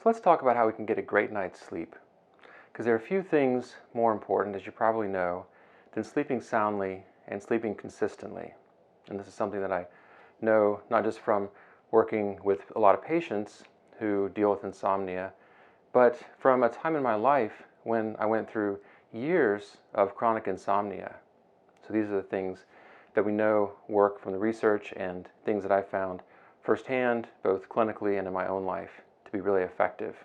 So let's talk about how we can get a great night's sleep. Because there are a few things more important, as you probably know, than sleeping soundly and sleeping consistently. And this is something that I know not just from working with a lot of patients who deal with insomnia, but from a time in my life when I went through years of chronic insomnia. So these are the things that we know work from the research and things that I found firsthand, both clinically and in my own life, to be really effective.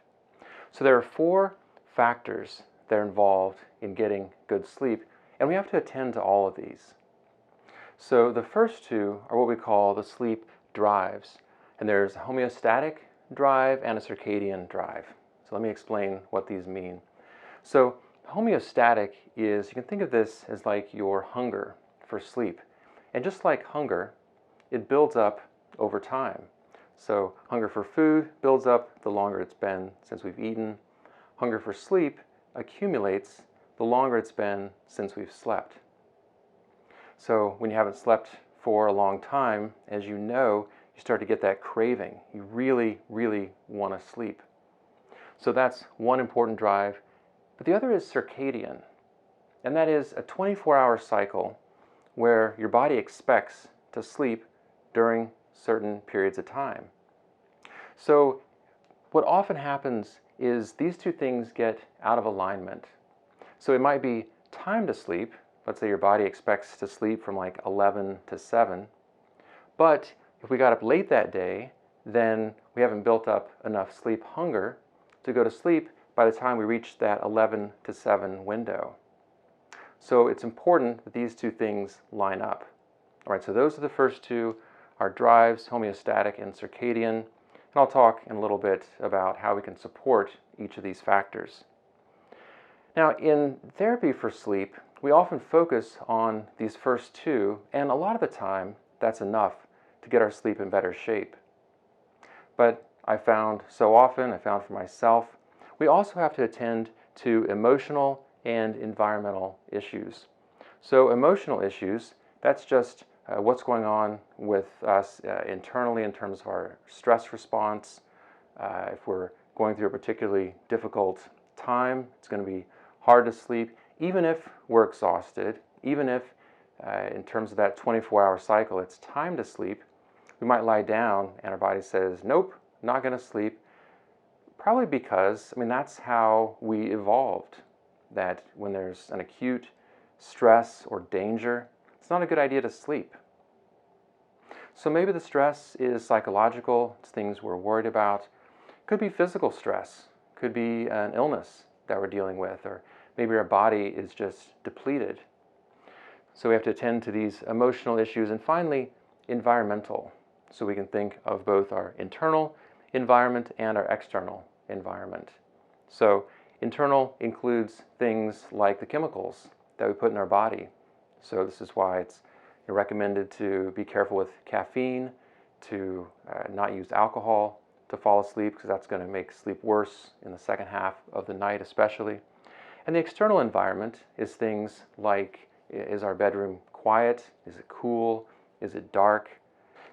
So there are 4 factors that are involved in getting good sleep, and we have to attend to all of these. So the first 2 are what we call the sleep drives, and there's a homeostatic drive and a circadian drive. So let me explain what these mean. So homeostatic is, you can think of this as like your hunger for sleep. And just like hunger, it builds up over time. So hunger for food builds up the longer it's been since we've eaten. Hunger for sleep accumulates the longer it's been since we've slept. So when you haven't slept for a long time, as you know, you start to get that craving. You really, really want to sleep. So that's one important drive. But the other is circadian. And that is a 24-hour cycle where your body expects to sleep during certain periods of time. So what often happens is these 2 things get out of alignment. So it might be time to sleep. Let's say your body expects to sleep from like 11 to 7. But if we got up late that day, then we haven't built up enough sleep hunger to go to sleep by the time we reach that 11 to 7 window. So it's important that these 2 things line up. All right, so those are the first 2, our drives, homeostatic and circadian. And I'll talk in a little bit about how we can support each of these factors. Now, in therapy for sleep, we often focus on these first 2, and a lot of the time that's enough to get our sleep in better shape. But I found for myself, we also have to attend to emotional and environmental issues. So emotional issues, that's just what's going on with us internally in terms of our stress response. If we're going through a particularly difficult time, it's going to be hard to sleep, even if we're exhausted, even if in terms of that 24-hour cycle, it's time to sleep. We might lie down and our body says, nope, not going to sleep. Probably because, that's how we evolved, that when there's an acute stress or danger, it's not a good idea to sleep. So maybe the stress is psychological, it's things we're worried about. Could be physical stress, could be an illness that we're dealing with, or maybe our body is just depleted. So we have to attend to these emotional issues. And finally, environmental. So we can think of both our internal environment and our external environment. So internal includes things like the chemicals that we put in our body. So this is why it's recommended to be careful with caffeine, to not use alcohol to fall asleep, because that's going to make sleep worse in the second half of the night especially. And the external environment is things like, is our bedroom quiet? Is it cool? Is it dark?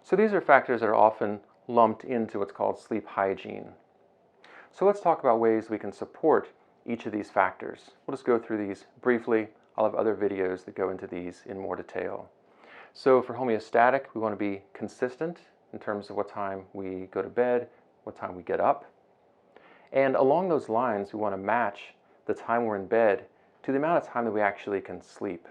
So these are factors that are often lumped into what's called sleep hygiene. So let's talk about ways we can support each of these factors. We'll just go through these briefly. I'll have other videos that go into these in more detail. So for homeostatic, we want to be consistent in terms of what time we go to bed, what time we get up. And along those lines, we want to match the time we're in bed to the amount of time that we actually can sleep.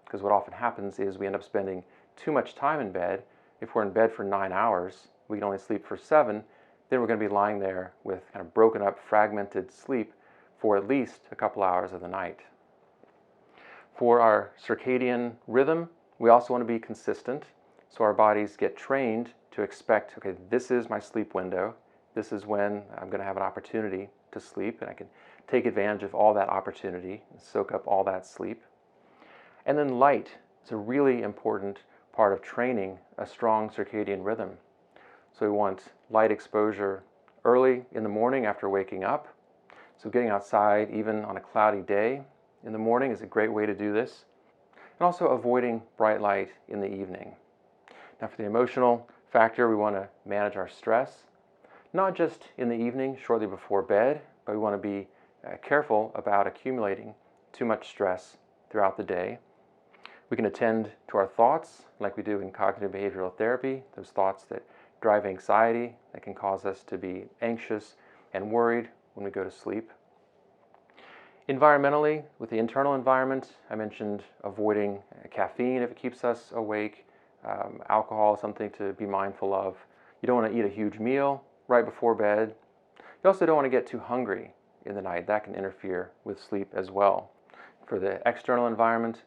Because what often happens is we end up spending too much time in bed. If we're in bed for 9 hours, we can only sleep for 7, then we're going to be lying there with kind of broken up, fragmented sleep for at least a couple hours of the night. For our circadian rhythm, we also want to be consistent, so our bodies get trained to expect, okay, this is my sleep window. This is when I'm going to have an opportunity to sleep, and I can take advantage of all that opportunity and soak up all that sleep. And then light is a really important part of training a strong circadian rhythm. So we want light exposure early in the morning after waking up. So getting outside even on a cloudy day in the morning is a great way to do this. And also avoiding bright light in the evening. Now for the emotional factor, we want to manage our stress. not just in the evening shortly before bed, but we want to be careful about accumulating too much stress throughout the day. We can attend to our thoughts like we do in cognitive behavioral therapy, those thoughts that drive anxiety, that can cause us to be anxious and worried when we go to sleep. Environmentally, with the internal environment, I mentioned avoiding caffeine if it keeps us awake. Alcohol is something to be mindful of. You don't want to eat a huge meal right before bed. You also don't want to get too hungry in the night. That can interfere with sleep as well. For the external environment,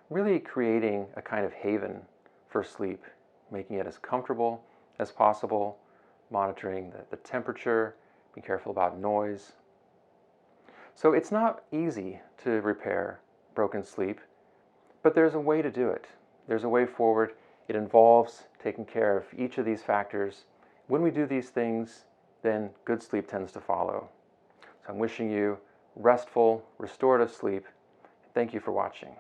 really creating a kind of haven for sleep, making it as comfortable as possible, monitoring the temperature, be careful about noise. So it's not easy to repair broken sleep, but there's a way to do it. There's a way forward. It involves taking care of each of these factors. When we do these things, then good sleep tends to follow. So I'm wishing you restful, restorative sleep. Thank you for watching.